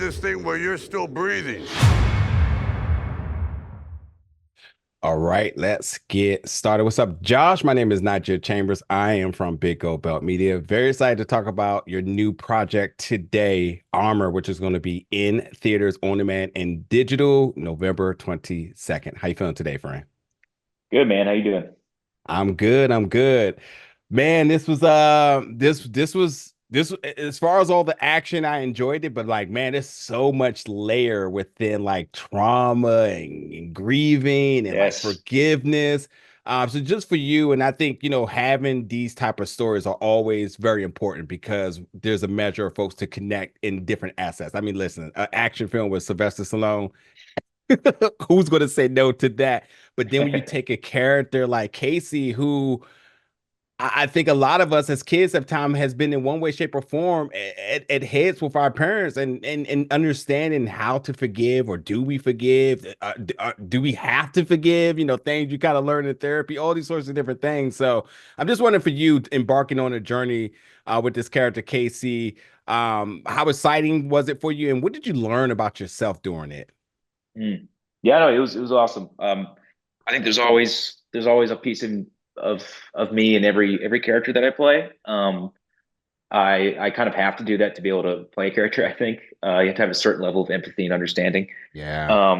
this thing while you're still breathing. All right, let's get started. What's up, Josh? My name is Nigel Chambers. I am from Big Gold Belt Media. Very excited to talk about your new project today, Armor, which is going to be in theaters, on demand, and digital November 22nd. How you feeling today, friend? Good man, how you doing? I'm good. I'm good. Man, this as far as all the action, I enjoyed it, but like, man, there's so much layer within like trauma and grieving and like Yes. forgiveness. So just for you, and I think having these type of stories are always very important because there's a measure of folks to connect in different assets. I mean, listen, an action film with Sylvester Stallone, who's going to say no to that? But then when you take a character like Casey, who I think a lot of us as kids of time has been in one way, shape, or form at heads with our parents and understanding how to forgive, or do we forgive? Do we have to forgive? Things you kind of learn in therapy, all these sorts of different things. So I'm just wondering for you embarking on a journey with this character, Casey, how exciting was it for you? And what did you learn about yourself during it? Mm. Yeah, no, it was awesome. I think there's always a piece of me in every character that I play. I kind of have to do that to be able to play a character. I think you have to have a certain level of empathy and understanding. Yeah.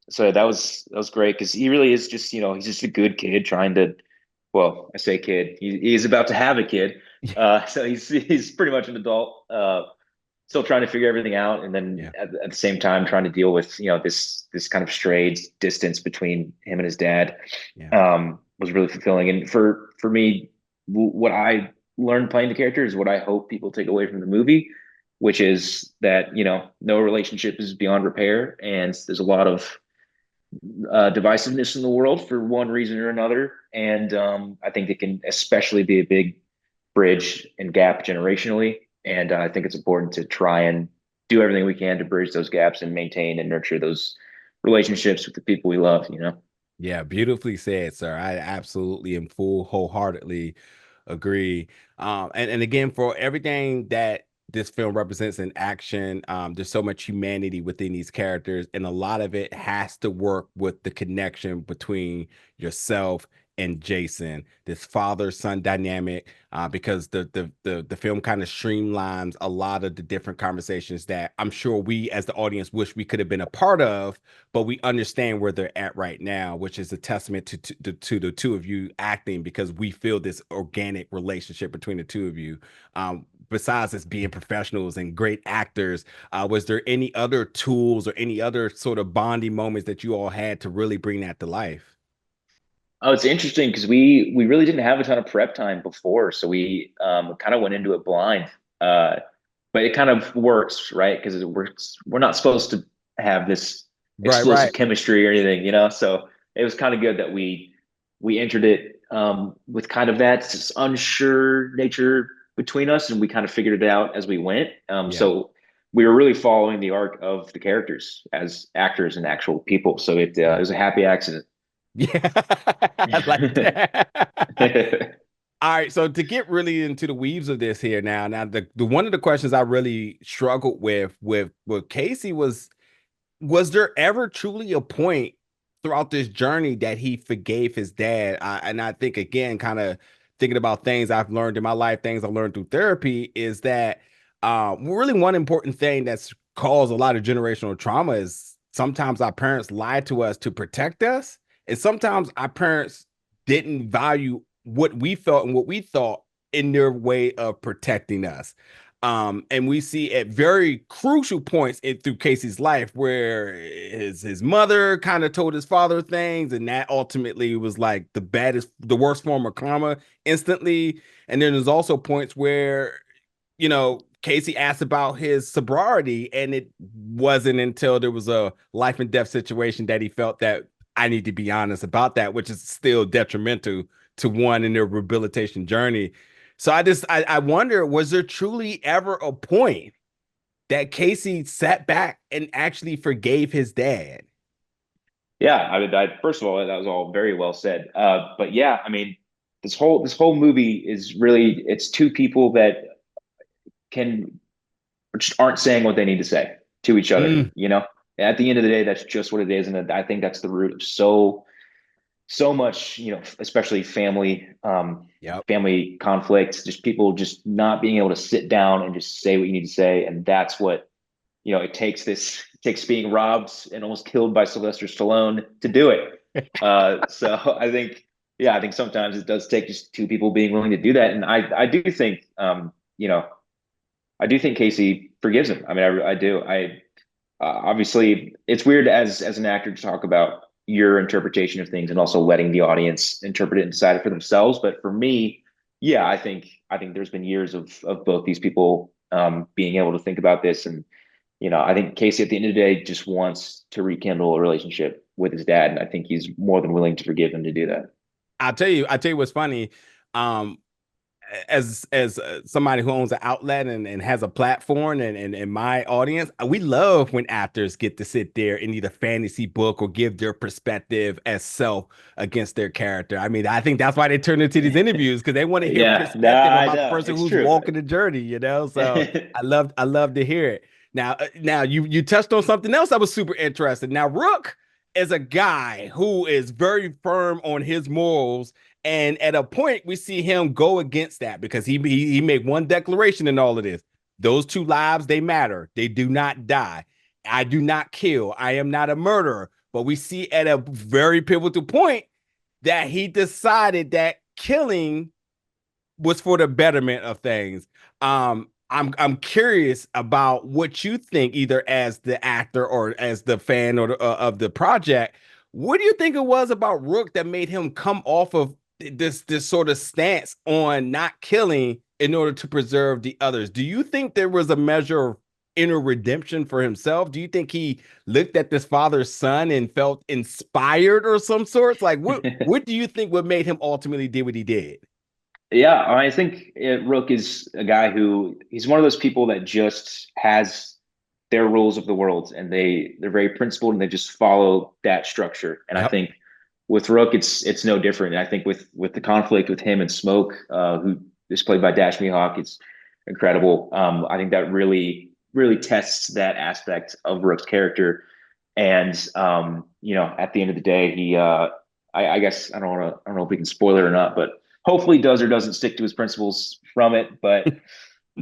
So that was great because he really is just he's just a good kid trying to. Well, I say kid. He's about to have a kid. So he's pretty much an adult. Still trying to figure everything out, and then Yeah. at the same time trying to deal with this kind of strayed distance between him and his dad. Yeah. Was really fulfilling, and for me, what I learned playing the character is what I hope people take away from the movie, which is that no relationship is beyond repair, and there's a lot of divisiveness in the world for one reason or another, and I think it can especially be a big bridge and gap generationally. And I think it's important to try and do everything we can to bridge those gaps and maintain and nurture those relationships with the people we love. Yeah, beautifully said, sir. I absolutely and full wholeheartedly agree. And again, for everything that this film represents in action, there's so much humanity within these characters, and a lot of it has to work with the connection between yourself and Jason, this father-son dynamic, because the film kind of streamlines a lot of the different conversations that I'm sure we as the audience wish we could have been a part of, but we understand where they're at right now, which is a testament to the two of you acting, because we feel this organic relationship between the two of you. Besides us being professionals and great actors, was there any other tools or any other sort of bonding moments that you all had to really bring that to life? Oh, it's interesting because we really didn't have a ton of prep time before, so we kind of went into it blind. Uh, but it kind of works, right? Because it works. We're not supposed to have this Right, explosive right. chemistry or anything. So it was kind of good that we entered it with kind of that just unsure nature between us, and we kind of figured it out as we went. Yeah. So we were really following the arc of the characters as actors and actual people. So it Yeah. was a happy accident. Yeah. I like that. All right, so to get really into the weaves of this here now the one of the questions I really struggled with Casey was there ever truly a point throughout this journey that he forgave his dad? And I think again, kind of thinking about things I've learned in my life, things I've learned through therapy, is that really one important thing that's caused a lot of generational trauma is sometimes our parents lied to us to protect us, and sometimes our parents didn't value what we felt and what we thought in their way of protecting us. And we see at very crucial points through Casey's life where his mother kind of told his father things, and that ultimately was like the worst form of karma instantly. And then there's also points where, Casey asked about his sobriety, and it wasn't until there was a life and death situation that he felt that I need to be honest about that, which is still detrimental to one in their rehabilitation journey. So I wonder, was there truly ever a point that Casey sat back and actually forgave his dad? Yeah, I mean, first of all, that was all very well said. But yeah, I mean, this whole movie is really it's two people that can just aren't saying what they need to say. to each other, you know? At the end of the day, that's just what it is. And I think that's the root of so much, you know, especially family conflicts, just people just not being able to sit down and just say what you need to say. And that's what, you know, it takes being robbed and almost killed by Sylvester Stallone to do it. So I think sometimes it does take just two people being willing to do that. And I do think, you know, I do think Casey forgives him. I mean, I do. Obviously it's weird as an actor to talk about your interpretation of things and also letting the audience interpret it and decide it for themselves. But for me, yeah, I think there's been years of both these people being able to think about this. And, you know, I think Casey at the end of the day just wants to rekindle a relationship with his dad. And I think he's more than willing to forgive him to do that. I'll tell you what's funny. As somebody who owns an outlet and has a platform and my audience, we love when actors get to sit there and either fantasy book or give their perspective as self against their character. I mean, I think that's why they turn into these interviews, because they want to hear perspective about the person who's walking the journey, you know? So I love to hear it. Now you touched on something else I was super interested. Now, Rook is a guy who is very firm on his morals. And at a point, we see him go against that because he made one declaration in all of this. Those two lives, they matter. They do not die. I do not kill. I am not a murderer. But we see at a very pivotal point that he decided that killing was for the betterment of things. I'm curious about what you think, either as the actor or as the fan or of the project. What do you think it was about Rook that made him come off of this sort of stance on not killing in order to preserve the others? Do you think there was a measure of inner redemption for himself? Do you think he looked at this father's son and felt inspired or some sorts? Like, what do you think what made him ultimately did what he did? Yeah, I think Rook is a guy he's one of those people that just has their rules of the world, and they're very principled and they just follow that structure. And I think with Rook, it's no different. And I think with the conflict with him and Smoke, who is played by Dash Mihawk, it's incredible. I think that really tests that aspect of Rook's character. And you know, at the end of the day, I guess I don't know if we can spoil it or not, but hopefully does or doesn't stick to his principles from it. But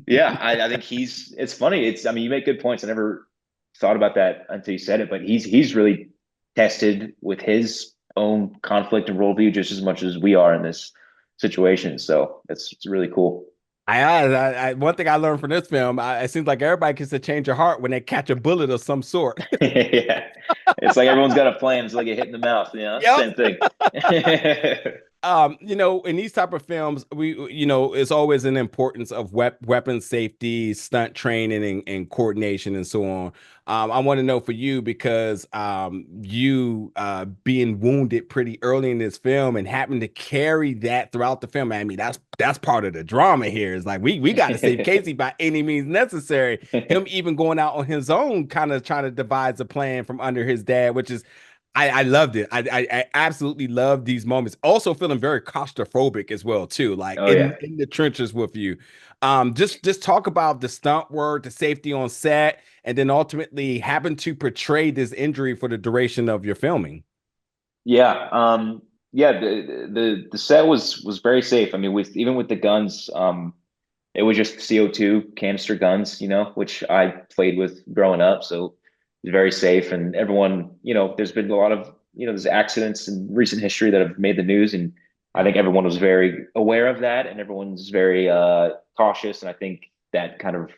yeah, I think it's funny. I mean, you make good points. I never thought about that until you said it, but he's really tested with his own conflict and worldview just as much as we are in this situation. So it's really cool. One thing I learned from this film, it seems like everybody gets to change their heart when they catch a bullet of some sort. Yeah, it's like everyone's got a plan. It's like a hit in the mouth. You know, same thing. You know, in these type of films, you know, it's always an importance of weapon safety, stunt training, and coordination, and so on. I want to know for you, because you being wounded pretty early in this film and having to carry that throughout the film. I mean, that's part of the drama here. It's like we got to save Casey by any means necessary. Him even going out on his own, kind of trying to devise a plan from under his dad, which is. I loved it. I absolutely loved these moments. Also feeling very claustrophobic as well too, like in the trenches with you. Just talk about the stunt work, the safety on set, and then ultimately having to portray this injury for the duration of your filming. Yeah, the set was very safe. I mean, even with the guns, it was just CO2 canister guns, you know, which I played with growing up, so very safe. And everyone, you know, there's been a lot of, you know, there's accidents in recent history that have made the news, and I think everyone was very aware of that, and everyone's very cautious. And I think that kind of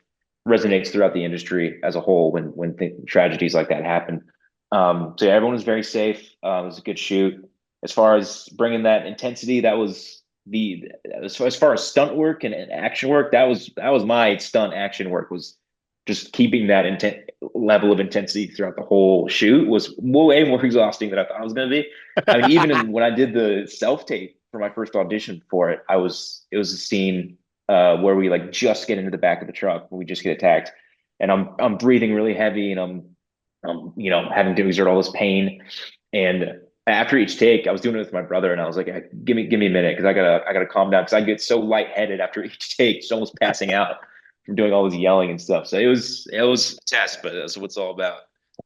resonates throughout the industry as a whole when tragedies like that happen. So yeah, everyone was very safe. It was a good shoot. As far as bringing that intensity, that was as far as stunt work and action work, that was my stunt action work, was just keeping that level of intensity throughout the whole shoot was way more exhausting than I thought it was going to be. I mean, even when I did the self tape for my first audition for it, it was a scene where we like just get into the back of the truck when we just get attacked, and I'm breathing really heavy, and I'm you know, having to exert all this pain. And after each take, I was doing it with my brother, and I was like, give me a minute, because I gotta calm down, because I get so lightheaded after each take, just almost passing out. from doing all this yelling and stuff. So it was a test, but that's what it's all about.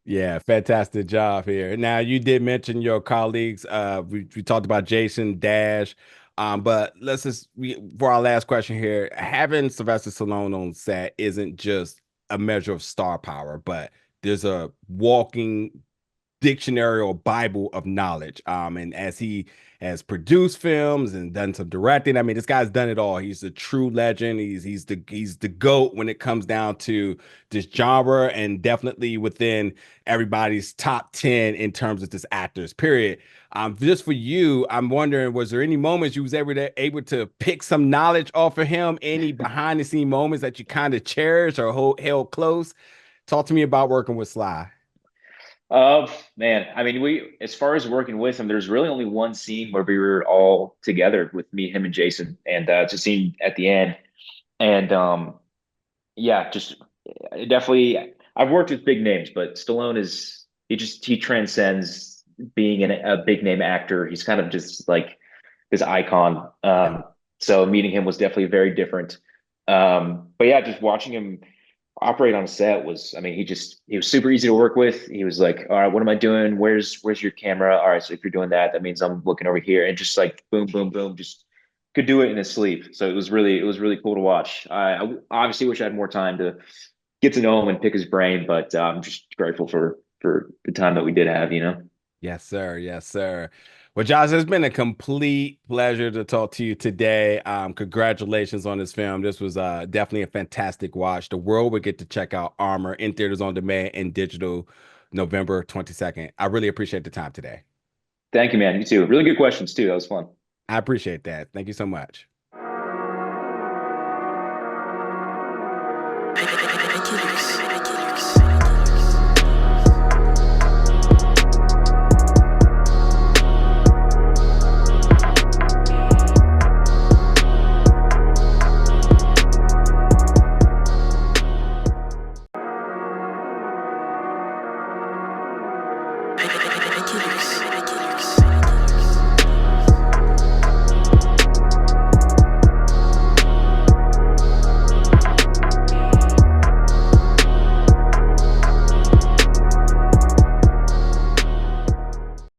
Yeah, fantastic job here. Now you did mention your colleagues. We talked about Jason Dash. But for our last question here, having Sylvester Stallone on set isn't just a measure of star power, but there's a walking dictionary or Bible of knowledge. And as he has produced films and done some directing, I mean, this guy's done it all. He's a true legend. He's the GOAT when it comes down to this genre, and definitely within everybody's top 10 in terms of this actors, period. Just for you, I'm wondering, was there any moments you was able to pick some knowledge off of him? Any behind the scene moments that you kind of cherish or held close? Talk to me about working with Sly. Man, I mean, as far as working with him, there's really only one scene where we were all together with me, him, and Jason, and it's a scene at the end. And yeah, just definitely, I've worked with big names, but Stallone he transcends being a big name actor. He's kind of just like this icon. So meeting him was definitely very different. But yeah, just watching him operate on set was, I mean, he was super easy to work with. He was like, all right, what am I doing? Where's your camera? All right, so if you're doing that, that means I'm looking over here, and just like boom, boom, boom, just could do it in his sleep. So it was really cool to watch. I obviously wish I had more time to get to know him and pick his brain, but I'm just grateful for the time that we did have, you know. Yes, sir. Yes, sir. Well, Josh, it's been a complete pleasure to talk to you today. Congratulations on this film. This was definitely a fantastic watch. The world will get to check out Armor in theaters on demand and digital November 22nd. I really appreciate the time today. Thank you, man. You too. Really good questions too. That was fun. I appreciate that. Thank you so much.